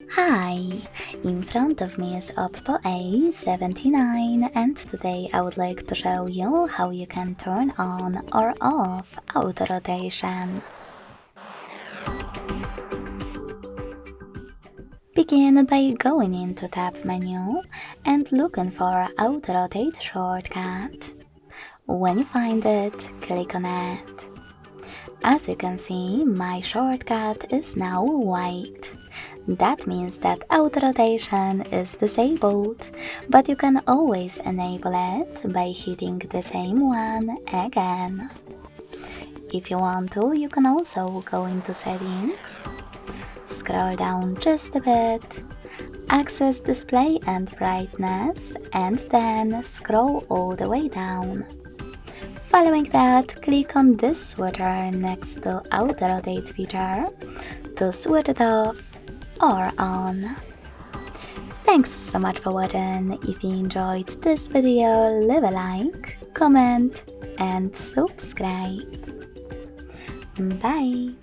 Hi, in front of me is OPPO A79 and today I would like to show you how you can turn on or off auto rotation. Begin by going into tab menu and looking for auto rotate shortcut. When you find it, click on it. As you can see, my shortcut is now white. That means that auto rotation is disabled, but you can always enable it by hitting the same one again. If you want to, you can also go into settings, scroll down just a bit, access display and brightness, and then scroll all the way down. Following that, click on this switcher next to auto rotate feature to switch it off or on. Thanks so much for watching. If you enjoyed this video, leave a like, comment and subscribe. Bye!